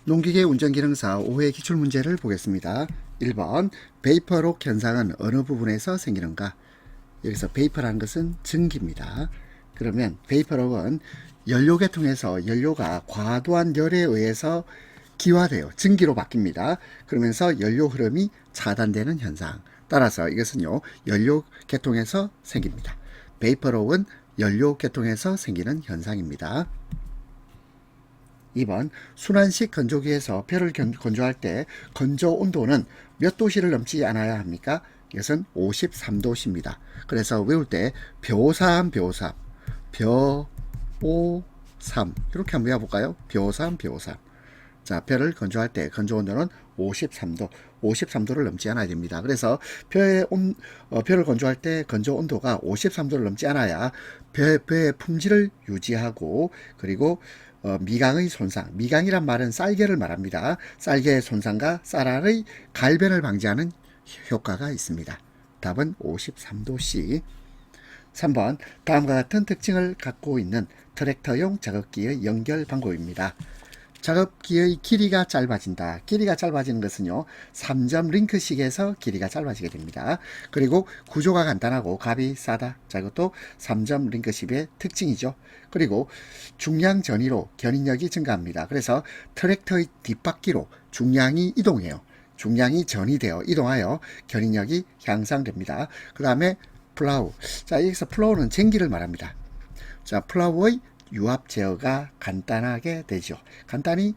농기계 운전기능사 5회 기출문제를 보겠습니다. 1번 베이퍼록 현상은 어느 부분에서 생기는가? 여기서 베이퍼라는 것은 증기입니다. 그러면 베이퍼록은 연료계통에서 연료가 과도한 열에 의해서 기화되어 증기로 바뀝니다. 그러면서 연료 흐름이 차단되는 현상. 따라서 이것은요, 연료계통에서 생깁니다. 베이퍼록은 연료계통에서 생기는 현상입니다. 2번 순환식 건조기에서 뼈를 건조할 때 건조 온도는 몇 도씨를 넘지 않아야 합니까? 이것은 53도씨입니다. 그래서 외울 때 벼삼 벼53 이렇게 한번 외워볼까요? 벼삼 자, 뼈를 건조할 때 건조 온도는 53도를 넘지 않아야 됩니다. 그래서 뼈를 건조할 때 건조 온도가 53도를 넘지 않아야 뼈의 품질을 유지하고, 그리고 미강의 손상, 미강이란 말은 쌀개를 말합니다. 쌀개의 손상과 쌀알의 갈변을 방지하는 효과가 있습니다. 답은 53도씨. 3번 다음과 같은 특징을 갖고 있는 트랙터용 작업기의 연결 방법입니다. 작업기의 길이가 짧아진다. 길이가 짧아지는 것은요, 3점 링크식에서 길이가 짧아지게 됩니다. 그리고 구조가 간단하고 값이 싸다. 자, 이것도 3점 링크식의 특징이죠. 그리고 중량 전이로 견인력이 증가합니다. 그래서 트랙터의 뒷바퀴로 중량이 이동해요. 중량이 전이되어 이동하여 견인력이 향상됩니다. 그 다음에 플라우. 자, 여기서 플라우는 쟁기를 말합니다. 자, 플라우의 유압 제어가 간단하게 되죠. 간단히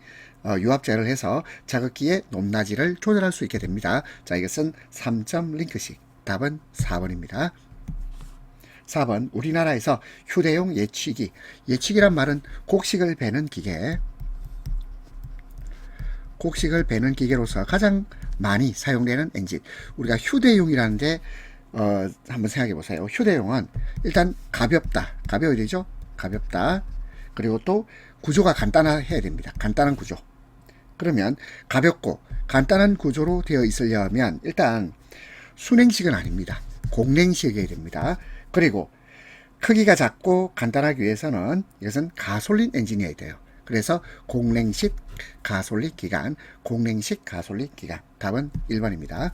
유압 제어를 해서 작업기의 높낮이를 조절할 수 있게 됩니다. 자, 이것은 3점 링크식. 답은 4번입니다. 4번 우리나라에서 휴대용 예치기. 예치기란 말은 곡식을 베는 기계. 곡식을 베는 기계로서 가장 많이 사용되는 엔진. 우리가 휴대용이라는데 한번 생각해 보세요. 휴대용은 일단 가볍다. 가벼워야 되죠? 가볍다. 그리고 또 구조가 간단해야 됩니다. 간단한 구조. 그러면 가볍고 간단한 구조로 되어 있으려면 일단 순행식은 아닙니다. 공랭식이어야 됩니다. 그리고 크기가 작고 간단하기 위해서는 이것은 가솔린 엔진이어야 돼요. 그래서 공랭식 가솔린 기관, 공랭식 가솔린 기관. 답은 1번입니다.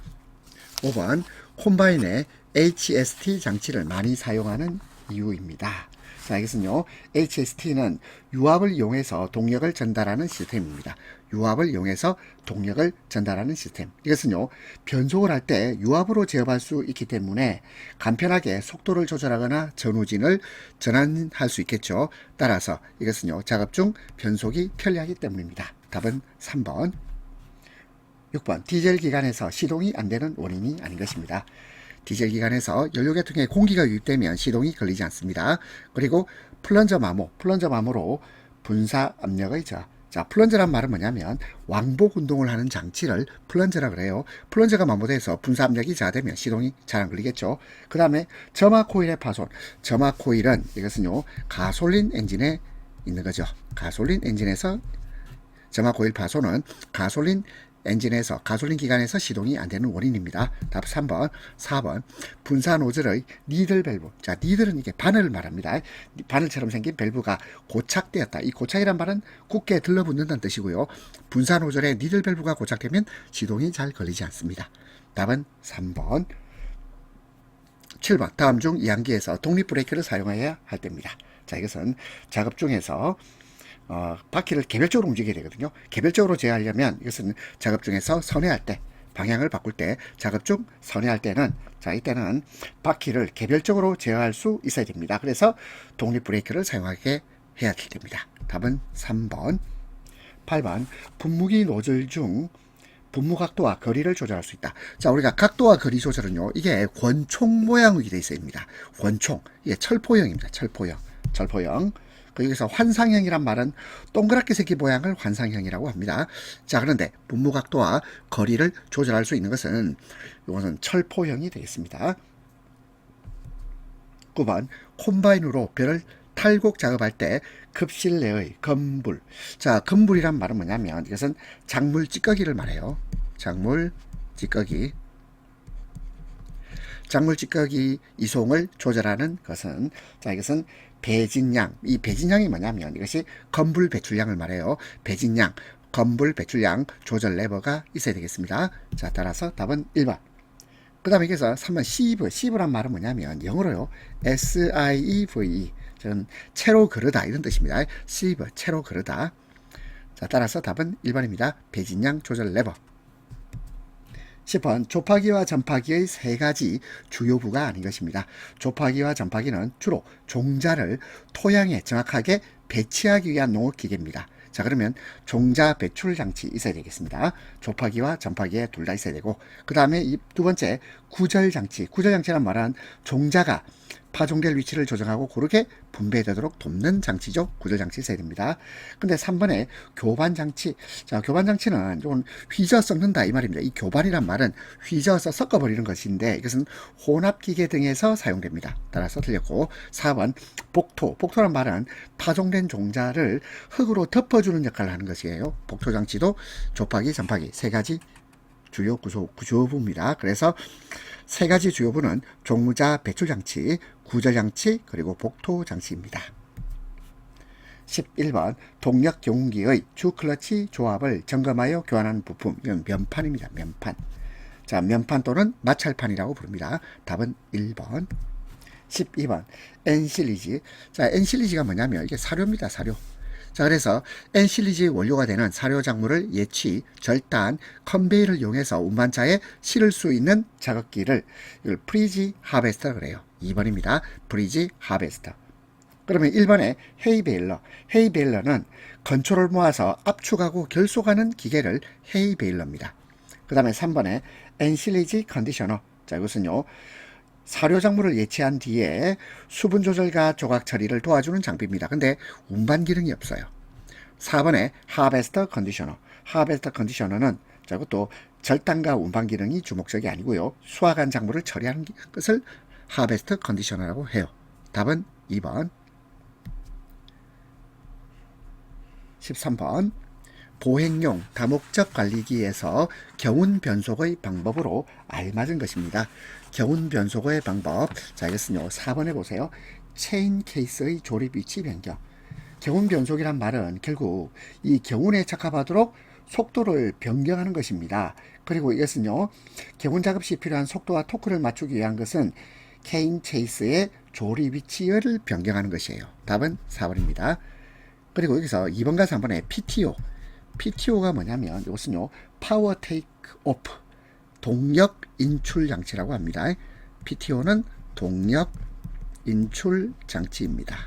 5번 콤바인에 HST 장치를 많이 사용하는 이유입니다. 자, 이것은요, HST는 유압을 이용해서 동력을 전달하는 시스템입니다. 유압을 이용해서 동력을 전달하는 시스템. 이것은요, 변속을 할 때 유압으로 제어할 수 있기 때문에 간편하게 속도를 조절하거나 전후진을 전환할 수 있겠죠. 따라서 이것은요, 작업 중 변속이 편리하기 때문입니다. 답은 3번. 6번 디젤 기관에서 시동이 안 되는 원인이 아닌 것입니다. 디젤 기관에서 연료계통에 공기가 유입되면 시동이 걸리지 않습니다. 그리고 플런저 마모로 분사 압력의 저하. 자, 플런저란 말은 뭐냐면 왕복 운동을 하는 장치를 플런저라 그래요. 플런저가 마모돼서 분사 압력이 저하되면 시동이 잘 안 걸리겠죠. 그 다음에 점화 코일의 파손. 점화 코일은 이것은요, 가솔린 엔진에 있는 거죠. 가솔린 엔진에서 점화 코일 파손은 가솔린 기관에서 시동이 안 되는 원인입니다. 답 3번. 4번 분사 노즐의 니들 밸브. 자, 니들은 이게 바늘을 말합니다. 바늘처럼 생긴 밸브가 고착되었다. 이 고착이란 말은 굳게 들러붙는다는 뜻이고요. 분사 노즐의 니들 밸브가 고착되면 시동이 잘 걸리지 않습니다. 답은 3번. 7번 다음 중 이항기에서 독립 브레이크를 사용해야 할 때입니다. 자, 이것은 작업 중에서 바퀴를 개별적으로 움직여야 되거든요. 개별적으로 제어하려면 이것은 작업 중에서 선회할 때, 방향을 바꿀 때, 작업 중 선회할 때는, 자, 이때는 바퀴를 개별적으로 제어할 수 있어야 됩니다. 그래서 독립 브레이크를 사용하게 해야 됩니다. 답은 3번. 8번 분무기 노즐 중 분무 각도와 거리를 조절할 수 있다. 자, 우리가 각도와 거리 조절은요, 이게 권총 모양으로 되어 있습니다. 권총, 이게 철포형입니다. 철포형. 여기서 환상형이란 말은 동그랗게 생긴 모양을 환상형이라고 합니다. 자, 그런데 분무 각도와 거리를 조절할 수 있는 것은 이것은 철포형이 되겠습니다. 9번 콤바인으로 벼를 탈곡 작업할 때 급실 내의 검불. 자, 검불이란 말은 뭐냐면 이것은 작물 찌꺼기를 말해요. 작물 찌꺼기 이송을 조절하는 것은, 자, 이것은 배진량. 이 배진량이 뭐냐면 이것이 건불 배출량을 말해요. 배진량, 건불 배출량 조절 레버가 있어야 되겠습니다. 자, 따라서 답은 1번. 그 다음에 여기서 3번 sieve 란 말은 뭐냐면 영어로요 sieve, 저는 채로 그르다 이런 뜻입니다. sieve, 채로 그르다. 자, 따라서 답은 1번입니다. 배진량 조절 레버. 10번 좁하기와 전파기의 세 가지 주요 부가 아닌 것입니다. 좁하기와 전파기는 주로 종자를 토양에 정확하게 배치하기 위한 농업기계입니다. 자, 그러면 종자 배출 장치 있어야 되겠습니다. 좁하기와 전파기에 둘 다 있어야 되고, 그 다음에 이 두 번째 구절 장치. 구절 장치란 말은 종자가 파종될 위치를 조정하고 고르게 분배되도록 돕는 장치죠. 구절 장치 있어야 됩니다. 근데 3번에 교반 장치. 자, 교반 장치는 이건 휘저 섞는다 이 말입니다. 이 교반이란 말은 휘저어서 섞어버리는 것인데 이것은 혼합기계 등에서 사용됩니다. 따라서 틀렸고, 4번 복토. 복토란 말은 파종된 종자를 흙으로 덮어주는 역할을 하는 것이에요. 복토 장치도 좁하기, 전파기 세 가지 주요 구조부입니다. 그래서 세 가지 주요부는 종무자 배출장치, 구절장치, 그리고 복토장치입니다. 11번 동력 경운기의 주 클러치 조합을 점검하여 교환하는 부품. 이건 면판입니다. 면판. 자, 면판 또는 마찰판이라고 부릅니다. 답은 1번. 12번 엔실리지. 자, 엔실리지가 뭐냐면 이게 사료입니다. 사료. 자, 그래서 엔실리지 원료가 되는 사료 작물을 예치, 절단, 컨베이를 이용해서 운반차에 실을 수 있는 작업기를 이걸 프리지 하베스터 그래요. 2번입니다. 프리지 하베스터. 그러면 1번에 헤이베일러. 헤이베일러는 건초를 모아서 압축하고 결속하는 기계를 헤이베일러입니다. 그 다음에 3번에 엔실리지 컨디셔너. 자, 이것은요 사료 작물을 예치한 뒤에 수분 조절과 조각 처리를 도와주는 장비입니다. 근데 운반 기능이 없어요. 4번에 하베스터 컨디셔너. 하베스터 컨디셔너는 자, 이것도 절단과 운반 기능이 주목적이 아니고요. 수확한 작물을 처리하는 것을 하베스터 컨디셔너라고 해요. 답은 2번. 13번 보행용 다목적 관리기에서 경운 변속의 방법으로 알맞은 것입니다. 경운 변속의 방법. 자, 이것은요 4번에 보세요. 체인 케이스의 조립 위치 변경. 경운 변속이란 말은 결국 이 경운에 적합하도록 속도를 변경하는 것입니다. 그리고 이것은요 경운 작업 시 필요한 속도와 토크를 맞추기 위한 것은 체인 케이스의 조립 위치를 변경하는 것이에요. 답은 4번입니다. 그리고 여기서 2번과 3번에 PTO. PTO가 뭐냐면 이것은요 파워 테이크 오프, 동력 인출 장치라고 합니다. PTO는 동력 인출 장치입니다.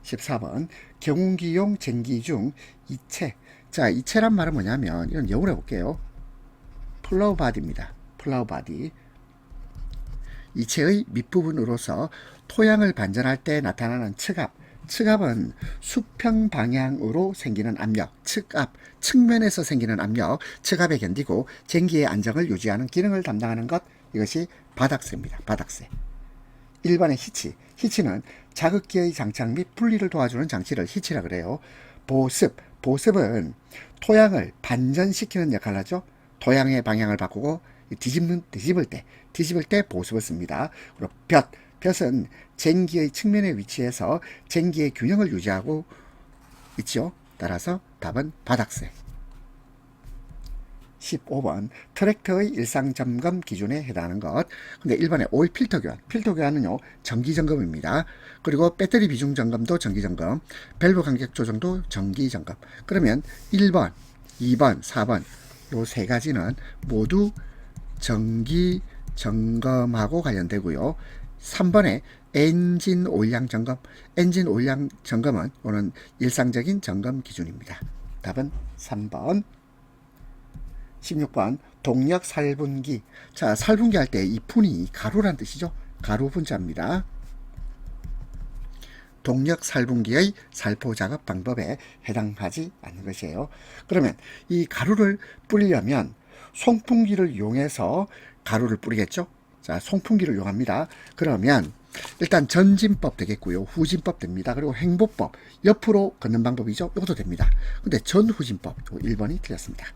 14번 경운기용 쟁기 중 이체. 자, 이체란 말은 뭐냐면 이건 영어로 해볼게요. 플로우 바디입니다. 플로우 바디. 이체의 밑부분으로서 토양을 반전할 때 나타나는 측압. 측압은 수평 방향으로 생기는 압력, 측압, 측면에서 생기는 압력, 측압에 견디고 쟁기의 안정을 유지하는 기능을 담당하는 것, 이것이 바닥쇠입니다. 바닥쇠. 1번의 히치. 히치는 자극기의 장착 및 분리를 도와주는 장치를 히치라 그래요. 보습. 보습은 토양을 반전시키는 역할을 하죠. 토양의 방향을 바꾸고 뒤집을 때 보습을 씁니다. 그리고 볕. 볕은 쟁기의 측면에 위치해서 쟁기의 균형을 유지하고 있죠. 따라서 답은 바닥쇠. 15번 트랙터의 일상점검 기준에 해당하는 것. 근데 1번에 오일 필터 교환. 필터 교환은요 정기점검입니다. 그리고 배터리 비중 점검도 정기점검, 밸브 간격 조정도 정기점검. 그러면 1번, 2번, 4번 요 세 가지는 모두 정기 점검하고 관련되고요. 3번에 엔진 오일량 점검. 엔진 오일량 점검은 오는 일상적인 점검 기준입니다. 답은 3번. 16번 동력 살분기. 자, 살분기 할 때 이 분이 가루란 뜻이죠. 가루 분자입니다. 동력 살분기의 살포 작업 방법에 해당하지 않는 것이에요. 그러면 이 가루를 뿌리려면 송풍기를 이용해서 가루를 뿌리겠죠. 자, 송풍기를 이용합니다. 그러면 일단 전진법 되겠고요. 후진법 됩니다. 그리고 횡보법, 옆으로 걷는 방법이죠. 이것도 됩니다. 근데 전후진법, 1번이 틀렸습니다.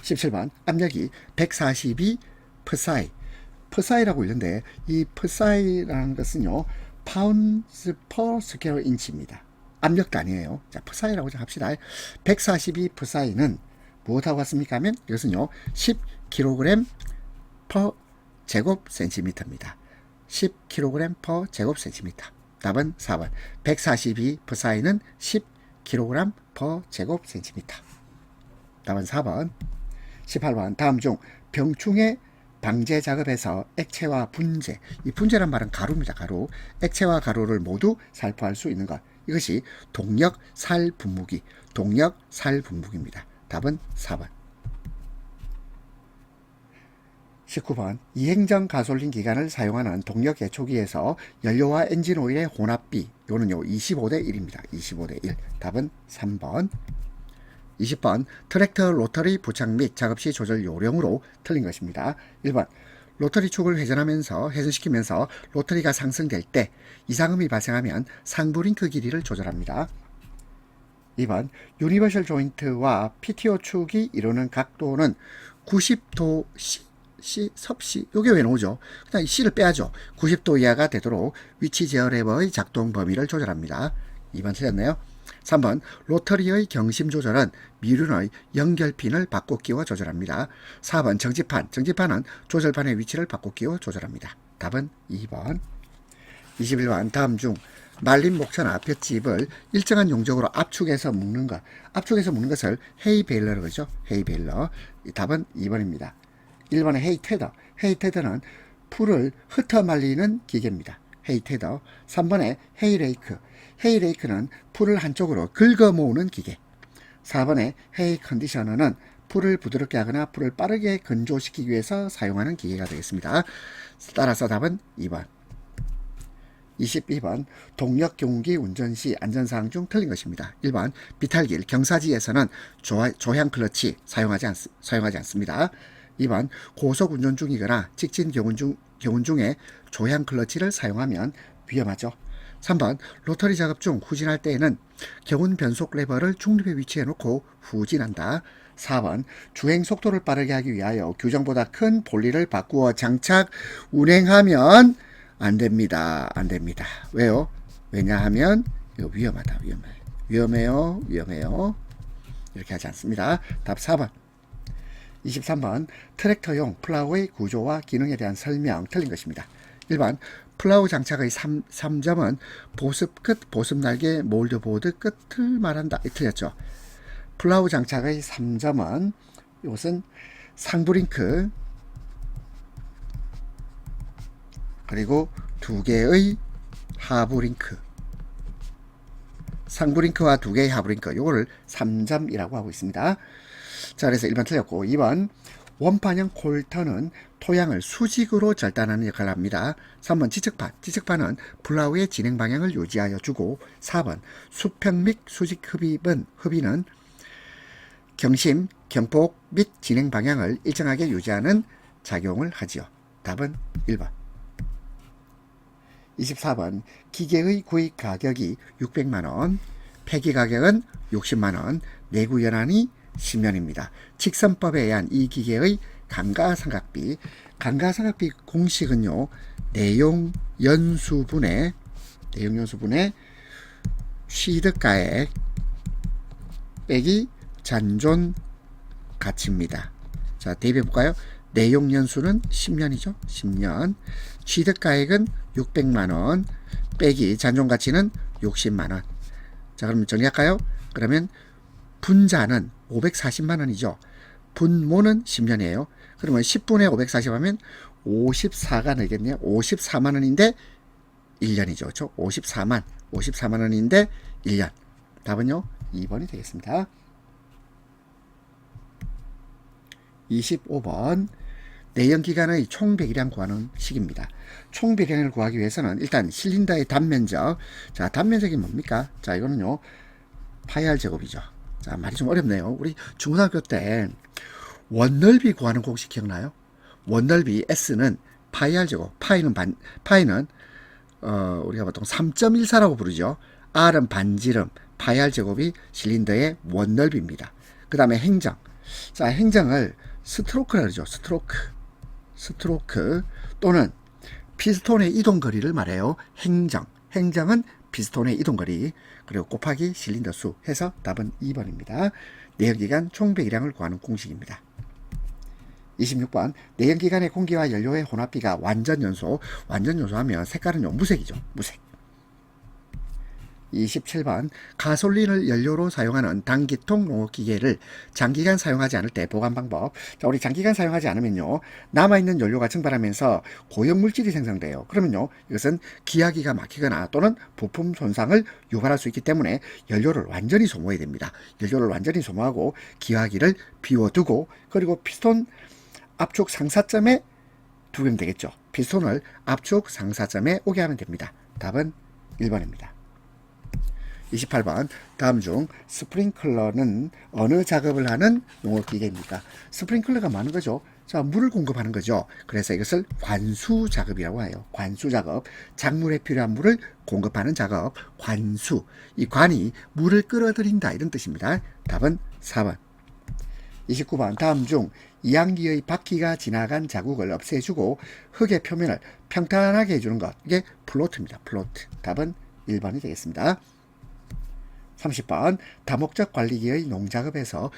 17번 압력이 142 psi. psi라고 있는데 이 psi라는 것은요 파운드 per square inch입니다. 압력도 아니에요. 자, psi라고 합시다. 142 psi는 무엇하고 같습니까 하면 이것은요 10kg per 제곱센티미터입니다. 10kg per 제곱센티미터. 답은 4번. 142 psi는 10kg per 제곱센티미터. 답은 4번. 18번. 다음 중 병충해 방제 작업에서 액체와 분재, 이 분재란 말은 가루입니다. 가루. 액체와 가루를 모두 살포할 수 있는 것. 이것이 동력 살분무기, 동력 살분무기입니다. 답은 4번. 19번. 이행정 가솔린 기관을 사용하는 동력 개초기에서 연료와 엔진 오일의 혼합비, 이거는요 25대 1입니다. 25대 1. 답은 3번. 20번. 트랙터 로터리 부착 및 작업 시 조절 요령으로 틀린 것입니다. 1번. 로터리 축을 회전시키면서 로터리가 상승될 때 이상음이 발생하면 상부 링크 길이를 조절합니다. 2번. 유니버셜 조인트와 PTO 축이 이루는 각도는 90도 섭씨, 요게 왜 나오죠? 그냥 C를 빼야죠. 90도 이하가 되도록 위치 제어 레버의 작동 범위를 조절합니다. 2번 틀렸네요. 3번. 로터리의 경심 조절은 미륜의 연결핀을 바꿔 끼워 조절합니다. 4번. 정지판은 조절판의 위치를 바꿔 끼워 조절합니다. 답은 2번. 21번. 다음 중 말린 목차나 볏짚을 일정한 용적으로 압축해서 묶는 것. 압축해서 묶는 것을 헤이베일러라고 그러죠. 헤이베일러. 답은 2번입니다. 1번의 헤이테더. 헤이테더는 풀을 흩어 말리는 기계입니다. 헤이테더. 3번의 헤이레이크. 헤이레이크는 풀을 한쪽으로 긁어 모으는 기계. 4번의 헤이 컨디셔너는 풀을 부드럽게 하거나 풀을 빠르게 건조시키기 위해서 사용하는 기계가 되겠습니다. 따라서 답은 2번. 22번. 동력 경운기 운전 시 안전사항 중 틀린 것입니다. 1번. 비탈길, 경사지에서는 조향 클러치 사용하지 않습니다. 2번. 고속 운전 중이거나 직진 경운 중에 조향 클러치를 사용하면 위험하죠. 3번. 로터리 작업 중 후진할 때에는 경운 변속 레버를 중립에 위치해 놓고 후진한다. 4번. 주행 속도를 빠르게 하기 위하여 규정보다 큰 볼리를 바꾸어 장착, 운행하면 안 됩니다. 안 됩니다. 왜요? 왜냐하면 이거 위험하다. 위험해요. 이렇게 하지 않습니다. 답 4번. 23번. 트랙터용 플라우의 구조와 기능에 대한 설명 틀린 것입니다. 1번. 플라우 장착의 3점은 보습 끝, 보습 날개, 몰드보드 끝을 말한다. 틀렸죠. 플라우 장착의 3점은 이것은 상부 링크 그리고 2개의 하부 링크, 상부 링크와 2개의 하부 링크, 요거를 3점이라고 하고 있습니다. 자, 그래서 1번 틀렸고, 2번. 원판형 콜터는 토양을 수직으로 절단하는 역할을 합니다. 3번. 지측판은 플라우의 진행 방향을 유지하여 주고, 4번. 수평 및 수직 흡입은 경심, 경폭 및 진행 방향을 일정하게 유지하는 작용을 하지요. 답은 1번. 24번. 기계의 구입 가격이 600만원, 폐기 가격은 60만원, 내구 연한이 10년입니다. 직선법에 의한 이 기계의 감가상각비 공식은요, 내용 연수분의 취득가액 빼기 잔존 가치입니다. 자, 대비해 볼까요? 내용 연수는 10년이죠. 10년. 취득가액은 600만원 빼기 잔존 가치는 60만원. 자, 그럼 정리할까요? 그러면 분자는 540만원이죠. 분모는 10년이에요. 그러면 10분의 540 하면 54가 되겠네요. 54만원인데 1년이죠. 그렇죠? 54만원인데 1년. 답은요, 2번이 되겠습니다. 25번. 내연기관의 총 배기량 구하는 식입니다. 총 배기량을 구하기 위해서는 일단 실린더의 단면적. 자, 단면적이 뭡니까? 자, 이거는요, 파이R 제곱이죠. 자, 말이 좀 어렵네요. 우리 중고등학교 때 원넓이 구하는 공식 기억나요? 원넓이 S는 파이R 제곱. 파이는 우리가 보통 3.14라고 부르죠. R은 반지름, 파이R 제곱이 실린더의 원넓이입니다. 그 다음에 행정. 자, 행정을 스트로크라 그러죠. 스트로크 또는 피스톤의 이동 거리를 말해요. 행정은 피스톤의 이동거리, 그리고 곱하기 실린더 수 해서 답은 2번입니다. 내연기관 총 배기량을 구하는 공식입니다. 26번 내연기관의 공기와 연료의 혼합비가 완전연소, 완전연소하면 색깔은요 무색이죠. 무색. 27번 가솔린을 연료로 사용하는 단기통 농업기계를 장기간 사용하지 않을 때 보관 방법. 자, 우리 장기간 사용하지 않으면요 남아있는 연료가 증발하면서 고형물질이 생성돼요. 그러면요 이것은 기화기가 막히거나 또는 부품 손상을 유발할 수 있기 때문에 연료를 완전히 소모해야 됩니다. 연료를 완전히 소모하고 기화기를 비워두고, 그리고 피스톤 압축 상사점에 두면 되겠죠. 피스톤을 압축 상사점에 오게 하면 됩니다. 답은 1번입니다. 28번 다음 중 스프링클러는 어느 작업을 하는 농업기계입니까? 스프링클러가 많은 거죠. 자, 물을 공급하는 거죠. 그래서 이것을 관수 작업이라고 해요. 관수 작업. 작물에 필요한 물을 공급하는 작업. 관수. 이 관이 물을 끌어들인다 이런 뜻입니다. 답은 4번. 29번 다음 중 이항기의 바퀴가 지나간 자국을 없애주고 흙의 표면을 평탄하게 해주는 것. 이게 플로트입니다. 플로트. 답은 1번이 되겠습니다. 30번 다목적 관리기의 농작업에서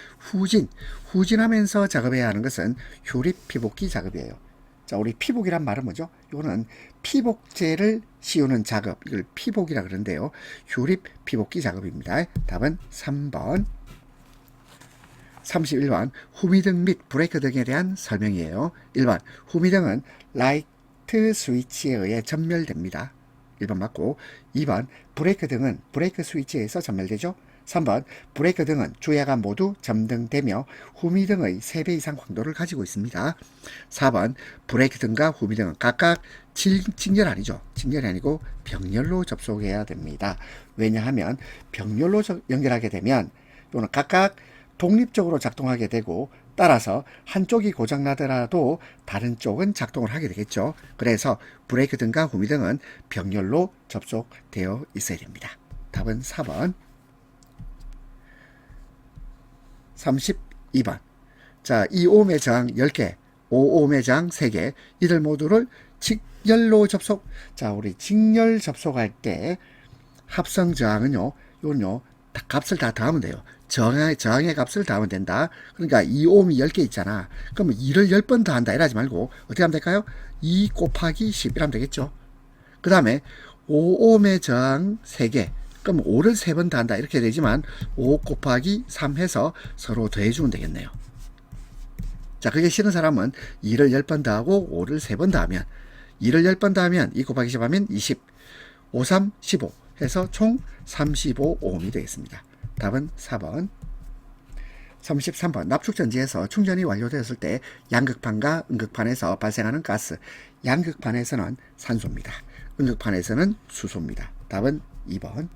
후진하면서 작업해야 하는 것은 휴립 피복기 작업이에요. 자, 우리 피복이란 말은 뭐죠? 이거는 피복제를 씌우는 작업, 이걸 피복이라 그러는데요. 휴립 피복기 작업입니다. 답은 3번. 31번 후미등 및 브레이크 등에 대한 설명이에요. 1번 후미등은 라이트 스위치에 의해 전멸됩니다. 1번 맞고, 2번 브레이크 등은 브레이크 스위치에서 전멸되죠. 3번 브레이크 등은 주야가 모두 점등되며 후미등의 3배 이상 광도를 가지고 있습니다. 4번 브레이크 등과 후미등은 각각 직렬 아니죠. 직렬이 아니고 병렬로 접속해야 됩니다. 왜냐하면 병렬로 연결하게 되면 이거는 각각 독립적으로 작동하게 되고, 따라서 한쪽이 고장나더라도 다른 쪽은 작동을 하게 되겠죠. 그래서 브레이크 등과 후미등은 병렬로 접속되어 있어야 됩니다. 답은 4번. 32번. 자, 2ohm의 저항 10개, 5ohm의 저항 3개, 이들 모두를 직렬로 접속. 자, 우리 직렬 접속할 때 합성 저항은요, 이건요, 값을 다 더하면 돼요. 저항의 값을 더하면 된다. 그러니까 2ohm이 10개 있잖아. 그러면 2를 10번 더한다 이러지 말고 어떻게 하면 될까요? 2 곱하기 10 이러면 되겠죠. 그 다음에 5ohm의 저항 3개, 그럼 5를 3번 더한다 이렇게 되지만 5 곱하기 3 해서 서로 더해주면 되겠네요. 자, 그게 싫은 사람은 2를 10번 더하고 5를 3번 더하면, 2를 10번 더하면 2 곱하기 10 하면 20, 5, 3, 15 해서 총 35ohm이 되겠습니다. 답은 4번. 33번 납축전지에서 충전이 완료되었을 때 양극판과 음극판에서 발생하는 가스, 양극판에서는 산소입니다. 음극판에서는 수소입니다. 답은 2번.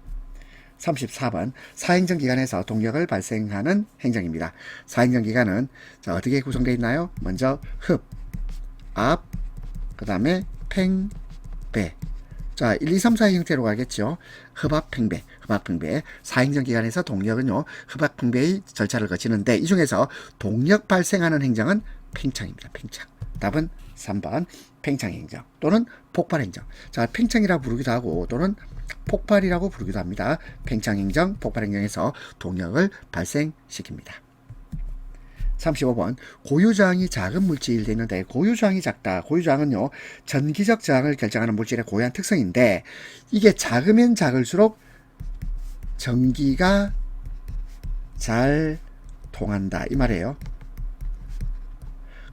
34번 사행정기관에서 동력을 발생하는 행정입니다. 사행정기관은 자, 어떻게 구성되어 있나요? 먼저 흡, 압, 그 다음에 팽, 배. 자, 1, 2, 3, 4의 형태로 가겠죠. 흡압팽배, 흡압팽배. 사행정기관에서 동력은요, 흡압팽배의 절차를 거치는데 이 중에서 동력 발생하는 행정은 팽창입니다. 팽창. 답은 3번 팽창행정 또는 폭발행정. 자, 팽창이라고 부르기도 하고 또는 폭발이라고 부르기도 합니다. 팽창행정, 폭발행정에서 동력을 발생시킵니다. 35번 고유저항이 작은 물질이 있는데 고유저항이 작다. 고유저항은요 전기적 저항을 결정하는 물질의 고유한 특성인데 이게 작으면 작을수록 전기가 잘 통한다 이 말이에요.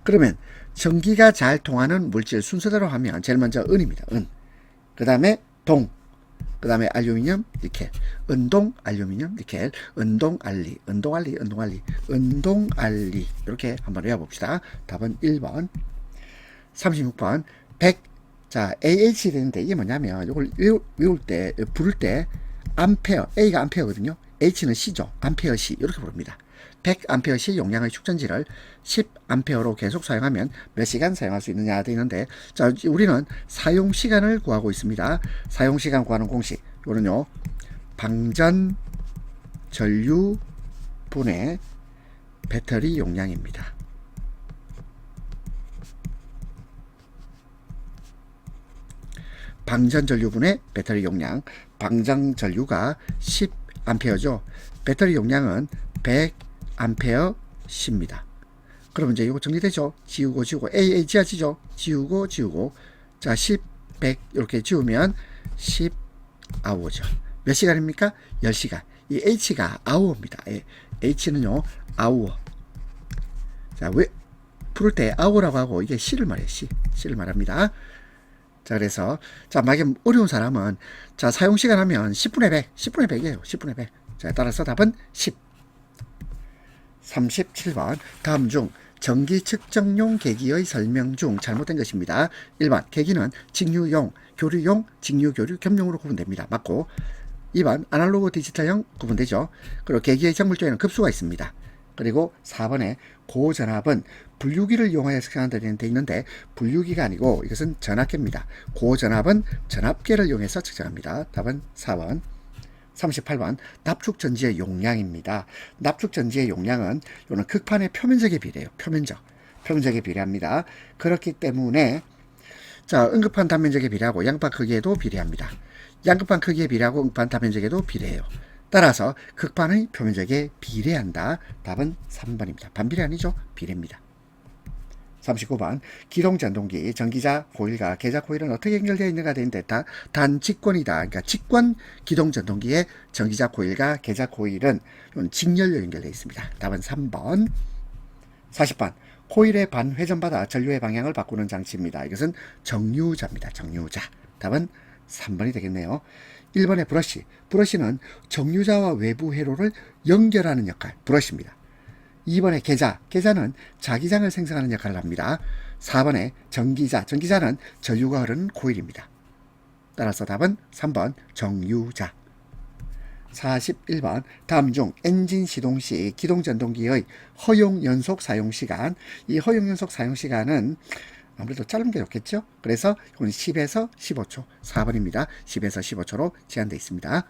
그러면 전기가 잘 통하는 물질 순서대로 하면 제일 먼저 은입니다. 은. 그 다음에 동. 그 다음에 알루미늄, 니켈, 은동, 알루미늄, 니켈, 은동, 알리, 은동, 알리, 은동, 알리, 은동, 알리. 이렇게 한번 외워봅시다. 답은 1번. 36번 100. 자, AH 되는데 이게 뭐냐면 이걸 외울 때, 부를 때 암페어, A가 암페어거든요. H는 C죠. 암페어 C 이렇게 부릅니다. 100A 용량의 축전지를 10A로 계속 사용하면 몇 시간 사용할 수 있느냐 되어 있는데, 자, 우리는 사용시간을 구하고 있습니다. 사용시간 구하는 공식, 이거는요 방전 전류 분의 배터리 용량입니다. 방전전류분의 배터리 용량. 방전전류가 10A죠. 배터리 용량은 100A십니다. 그럼 이제 이거 정리되죠? 지우고 A 지워지죠? 지우고 자 10, 100 이렇게 지우면 10아워죠. 몇 시간입니까? 10시간. 이 H가 아워입니다. H는요 아워. 자, 왜 부를 때 아워라고 하고 이게 C를 말해요. C를 말합니다. 자, 그래서 자, 만약에 어려운 사람은 자, 사용 시간 하면 10분의 100, 10분의 100이에요. 10분의 100. 자, 따라서 답은 10. 37번. 다음 중 전기 측정용 계기의 설명 중 잘못된 것입니다. 1번 계기는 직류용, 교류용, 직류교류 겸용으로 구분됩니다. 맞고. 2번 아날로그 디지털형 구분되죠. 그리고 계기의 정물조에는 급수가 있습니다. 그리고 4번에 고전압은 분류기를 이용하여 측정한다는 데 있는데 분류기가 아니고 이것은 전압계입니다. 고전압은 전압계를 이용해서 측정합니다. 답은 4번. 38번 납축전지의 용량입니다. 납축전지의 용량은 이거는 극판의 표면적에 비례해요. 표면적에 비례합니다. 그렇기 때문에 자, 응급판 단면적에 비례하고 양파 크기에도 비례합니다. 양극판 크기에 비례하고 응급판 단면적에도 비례해요. 따라서 극판의 표면적에 비례한다. 답은 3번입니다. 반비례 아니죠? 비례입니다. 39번 기동전동기 전기자 코일과 계자 코일은 어떻게 연결되어 있는가 되는데 단 직권이다. 그러니까 직권 기동전동기의 전기자 코일과 계자 코일은 직렬로 연결되어 있습니다. 답은 3번. 40번 코일의 반회전받아 전류의 방향을 바꾸는 장치입니다. 이것은 정류자입니다. 정류자. 답은 3번이 되겠네요. 1번의 브러쉬는 정류자와 외부 회로를 연결하는 역할, 브러쉬입니다. 2번의 계자는 자기장을 생성하는 역할을 합니다. 4번의 전기자는 전류가 흐르는 코일입니다. 따라서 답은 3번 정유자. 41번 다음 중 엔진 시동 시 기동전동기의 허용 연속 사용시간. 이 허용 연속 사용시간은 아무래도 짧은 게 좋겠죠. 그래서 이건 10에서 15초. 4번입니다. 10에서 15초로 제한되어 있습니다.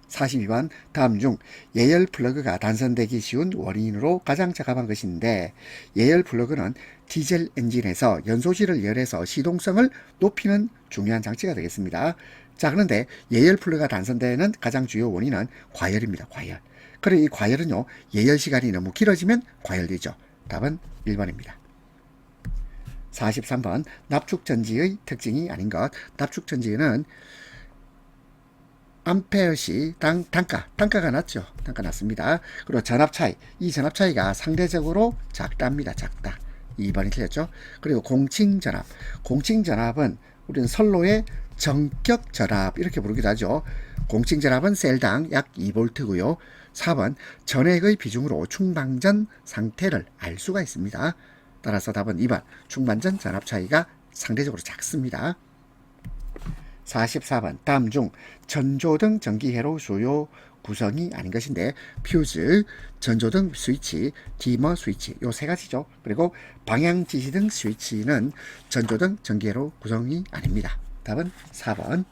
42번 다음 중 예열 플러그가 단선되기 쉬운 원인으로 가장 적합한 것인데 예열 플러그는 디젤 엔진에서 연소실을 열해서 시동성을 높이는 중요한 장치가 되겠습니다. 자, 그런데 예열 플러그가 단선되는 가장 주요 원인은 과열입니다. 과열. 그리고 이 과열은요 예열 시간이 너무 길어지면 과열되죠. 답은 1번입니다. 43번 납축전지의 특징이 아닌 것. 납축전지는 암페어시 단가가 낮죠. 단가 낮습니다. 그리고 전압 차이, 이 전압 차이가 상대적으로 작답니다. 작다. 2번이 틀렸죠. 그리고 공칭전압은 우리는 선로의 정격 전압 이렇게 부르기도 하죠. 공칭전압은 셀당 약 2V고요. 4번 전액의 비중으로 충방전 상태를 알 수가 있습니다. 따라서 답은 2번 충만전 전압 차이가 상대적으로 작습니다. 44번 다음 중 전조등 전기회로 주요 구성이 아닌 것인데 퓨즈, 전조등 스위치, 디머 스위치 요 세 가지죠. 그리고 방향지시등 스위치는 전조등 전기회로 구성이 아닙니다. 답은 4번.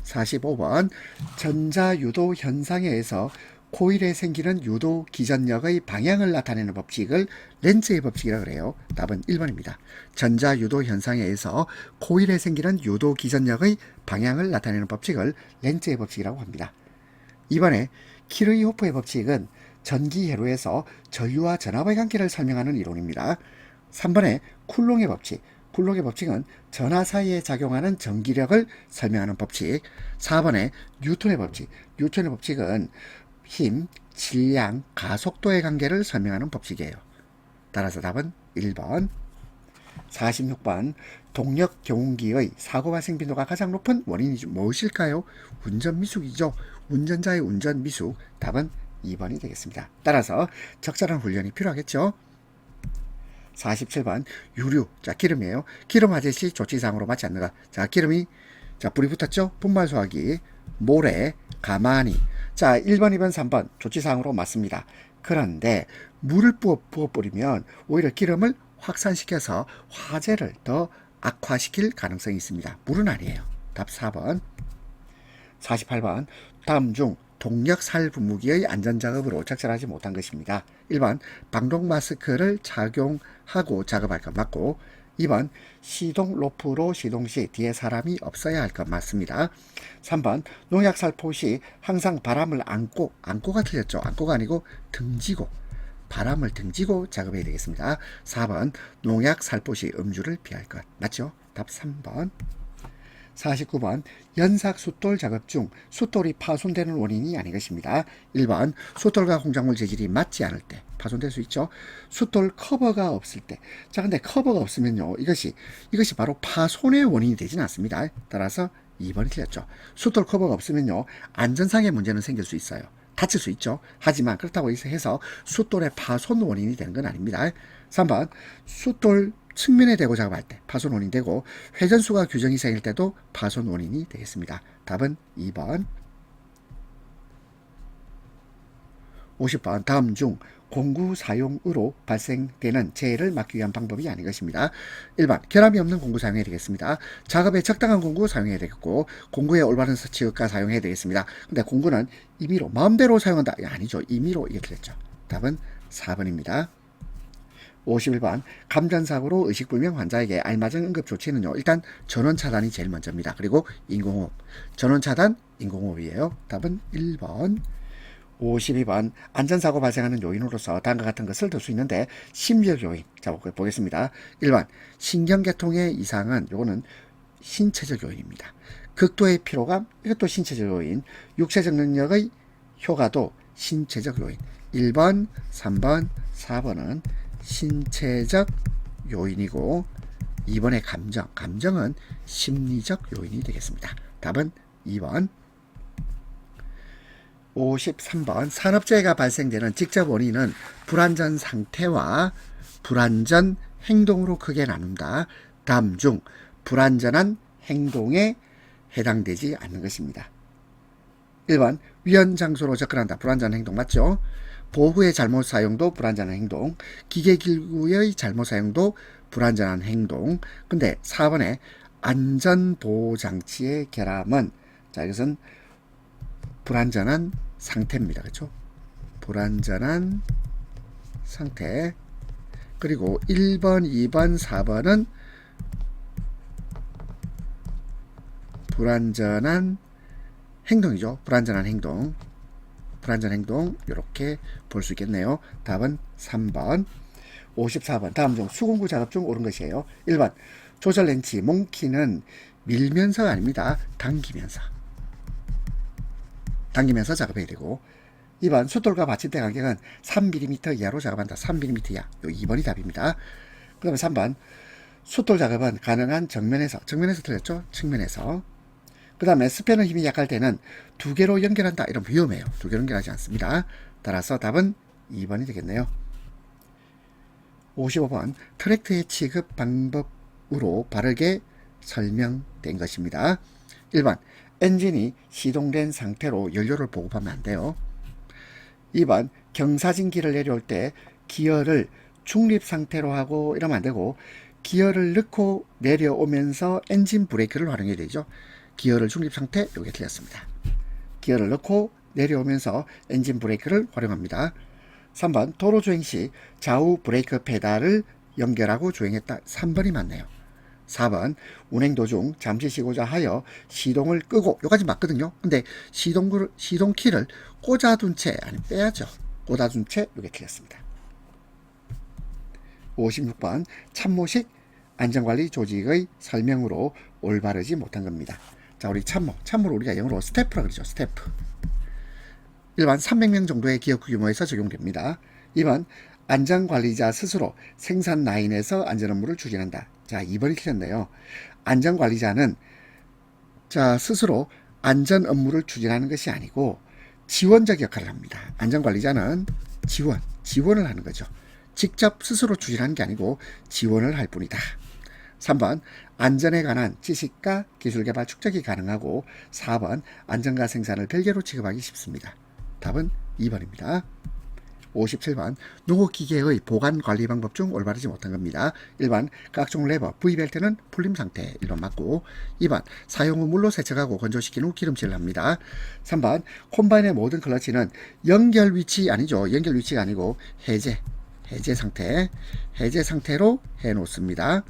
45번 전자유도 현상에 의해서 코일에 생기는 유도 기전력의 방향을 나타내는 법칙을 렌츠의 법칙이라고 그래요. 답은 1번입니다. 전자유도 현상에 의해서 코일에 생기는 유도 기전력의 방향을 나타내는 법칙을 렌츠의 법칙이라고 합니다. 2번에 키르이호프의 법칙은 전기회로에서 전류와 전압의 관계를 설명하는 이론입니다. 3번에 쿨롱의 법칙은 전하 사이에 작용하는 전기력을 설명하는 법칙. 4번에 뉴턴의 법칙은 힘, 질량, 가속도의 관계를 설명하는 법칙이에요. 따라서 답은 1번. 46번 동력 경운기의 사고 발생 빈도가 가장 높은 원인이 무엇일까요? 운전미숙이죠. 운전자의 운전미숙. 답은 2번이 되겠습니다. 따라서 적절한 훈련이 필요하겠죠. 47번 유류. 자, 기름이에요. 기름 화재 시 조치사항으로 맞지 않는가. 자, 기름이 불이 붙었죠. 분말 소화기, 모래, 가마니. 자, 1번, 2번, 3번 조치사항으로 맞습니다. 그런데 물을 부어버리면 오히려 기름을 확산시켜서 화재를 더 악화시킬 가능성이 있습니다. 물은 아니에요. 답 4번. 48번 다음 중 동력 살분무기의 안전작업으로 적절하지 못한 것입니다. 1번 방독 마스크를 착용하고 작업할 것 맞고 2번 시동 로프로 시동 시 뒤에 사람이 없어야 할 것 맞습니다. 3번 농약 살포 시 항상 바람을 안고가 틀렸죠. 안고가 아니고 등지고 바람을 등지고 작업해야 되겠습니다. 4번 농약 살포 시 음주를 피할 것 맞죠? 답 3번. 49번 연삭 숫돌 작업 중 숫돌이 파손되는 원인이 아닌 것입니다. 1번 숫돌과 공작물 재질이 맞지 않을 때 파손될 수 있죠. 숫돌 커버가 없을 때. 자, 근데 커버가 없으면요. 이것이 바로 파손의 원인이 되지는 않습니다. 따라서 2번이 틀렸죠. 숫돌 커버가 없으면요. 안전상의 문제는 생길 수 있어요. 다칠 수 있죠. 하지만 그렇다고 해서 숫돌의 파손 원인이 되는 건 아닙니다. 3번 숫돌 측면에 대고 작업할 때 파손 원인이 되고 회전수가 규정 이상일 때도 파손 원인이 되겠습니다. 답은 2번. 50번 다음 중 공구 사용으로 발생되는 재해를 막기 위한 방법이 아닌 것입니다. 1번 결함이 없는 공구 사용해야 되겠습니다. 작업에 적당한 공구 사용해야 되겠고 공구의 올바른 취급과 사용해야 되겠습니다. 근데 공구는 임의로 마음대로 사용한다. 아니죠. 임의로 이게 틀렸죠. 답은 4번입니다. 51번 감전사고로 의식불명 환자에게 알맞은 응급조치는요. 일단 전원차단이 제일 먼저입니다. 그리고 인공호흡. 전원차단, 인공호흡이에요. 답은 1번. 52번 안전사고 발생하는 요인으로서 다음과 같은 것을 들 수 있는데 심리적 요인. 자, 보겠습니다. 1번 신경계통의 이상은 요거는 신체적 요인입니다. 극도의 피로감, 이것도 신체적 요인. 육체적 능력의 효과도 신체적 요인. 1번, 3번, 4번은 신체적 요인이고 2번의 감정은 심리적 요인이 되겠습니다. 답은 2번. 53번 산업재해가 발생되는 직접 원인은 불안전 상태와 불안전 행동으로 크게 나눈다. 다음 중 불안전한 행동에 해당되지 않는 것입니다. 1번 위험 장소로 접근한다. 불안전 행동 맞죠? 보호구의 잘못 사용도 불안전한 행동, 기계기구의 잘못 사용도 불안전한 행동. 근데 4번에 안전보호장치의 결함은 자 이것은 불안전한 상태입니다. 그렇죠? 불안전한 상태. 그리고 1번, 2번, 4번은 불안전한 행동이죠. 불안전한 행동. 불안전 행동 이렇게 볼 수 있겠네요. 답은 3번. 54번 다음 중 수공구 작업 중 옳은 것이에요. 1번 조절 렌치 몽키는 밀면서가 아닙니다. 당기면서 작업해야 되고 2번 숫돌과 받침대 간격은 3mm 이하로 작업한다. 3mm 이하. 요 2번이 답입니다. 그 다음에 3번 숫돌 작업은 가능한 정면에서 틀렸죠? 측면에서. 그 다음에 스패너 힘이 약할 때는 두 개로 연결한다. 이러면 위험해요. 두 개로 연결하지 않습니다. 따라서 답은 2번이 되겠네요. 55번 트랙트의 취급 방법으로 바르게 설명된 것입니다. 1번 엔진이 시동된 상태로 연료를 보급하면 안 돼요. 2번 경사진기를 내려올 때 기어를 중립 상태로 하고 이러면 안 되고 기어를 넣고 내려오면서 엔진 브레이크를 활용해야 되죠. 기어를 중립 상태, 요게 틀렸습니다. 기어를 넣고 내려오면서 엔진 브레이크를 활용합니다. 3번 도로 주행 시 좌우 브레이크 페달을 연결하고 주행했다. 3번이 맞네요. 4번 운행 도중 잠시 쉬고자 하여 시동을 끄고 요까지 맞거든요. 근데 시동키를 꽂아둔 채 아니 빼야죠. 꽂아둔 채 요게 틀렸습니다. 56번 참모식 안전관리 조직의 설명으로 올바르지 못한 겁니다. 자, 우리 참모를 우리가 영어로 스태프라 그러죠. 스태프. 1번 300명 정도의 기업 규모에서 적용됩니다. 2번 안전관리자 스스로 생산 라인에서 안전 업무를 추진한다. 자, 2번이 틀렸네요. 안전관리자는 자 스스로 안전 업무를 추진하는 것이 아니고 지원적 역할을 합니다. 안전관리자는 지원을 하는 거죠. 직접 스스로 추진하는 게 아니고 지원을 할 뿐이다. 3번 안전에 관한 지식과 기술개발 축적이 가능하고 4번 안전과 생산을 별개로 취급하기 쉽습니다. 답은 2번입니다. 57번 농업기계의 보관 관리 방법 중 올바르지 못한 겁니다. 1번 각종 레버, V벨트는 풀림 상태 1번 맞고 2번 사용 후 물로 세척하고 건조시킨 후 기름칠을 합니다. 3번 콤바인의 모든 클러치는 연결 위치 아니죠. 연결 위치가 아니고 해제 상태로 해 놓습니다.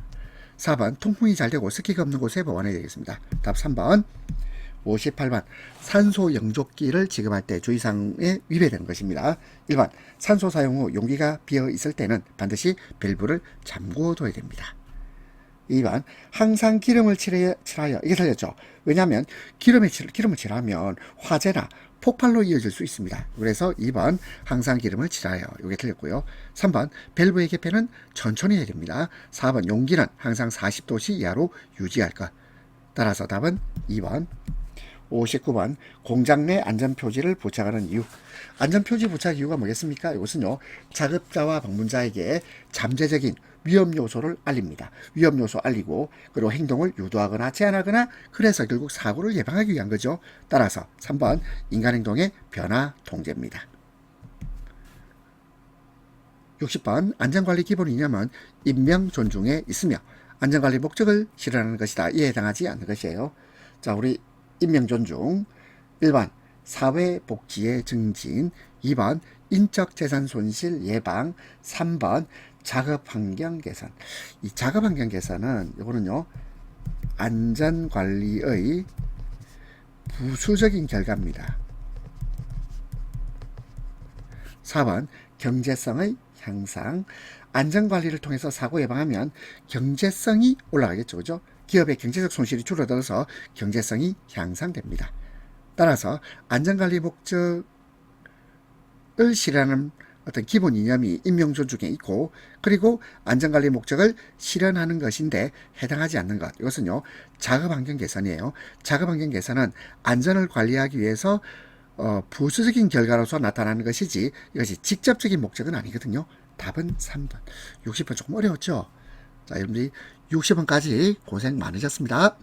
4번 통풍이 잘 되고 습기가 없는 곳에 보관해야 되겠습니다. 답 3번. 58번 산소 영족기를 지급할 때 주의사항에 위배되는 것입니다. 1번 산소 사용 후 용기가 비어 있을 때는 반드시 밸브를 잠궈 둬야 됩니다. 2번 항상 기름을 칠하여 이게 틀렸죠. 왜냐하면 기름을 칠하면 화재나 폭발로 이어질 수 있습니다. 그래서 2번 항상 기름을 칠하여 이게 틀렸고요. 3번 밸브의 개폐는 천천히 해야 됩니다. 4번 용기는 항상 40도씨 이하로 유지할 것. 따라서 답은 2번. 59번 공장 내 안전표지를 부착하는 이유. 안전표지 부착 이유가 뭐겠습니까? 이것은요 작업자와 방문자에게 잠재적인 위험요소를 알립니다. 위험요소 알리고 그리고 행동을 유도하거나 제한하거나 그래서 결국 사고를 예방하기 위한 거죠. 따라서 3번 인간행동의 변화 통제입니다. 60번 안전관리 기본 이념은 인명 존중에 있으며 안전관리 목적을 실현하는 것이다. 이에 해당하지 않는 것이에요. 자, 우리 인명 존중. 1번 사회복지의 증진, 2번 인적재산 손실 예방, 3번 작업환경 개선. 이 작업환경 개선은 이거는요 안전관리의 부수적인 결과입니다. 4번 경제성의 향상. 안전관리를 통해서 사고 예방하면 경제성이 올라가겠죠. 그죠? 기업의 경제적 손실이 줄어들어서 경제성이 향상됩니다. 따라서 안전관리 목적을 실현하는 어떤 기본 이념이 인명존중에 있고 그리고 안전관리 목적을 실현하는 것인데 해당하지 않는 것. 이것은요 작업환경 개선이에요. 작업환경 개선은 안전을 관리하기 위해서 부수적인 결과로서 나타나는 것이지 이것이 직접적인 목적은 아니거든요. 답은 3번. 60번 조금 어려웠죠? 자, 여러분들이 60번까지 고생 많으셨습니다.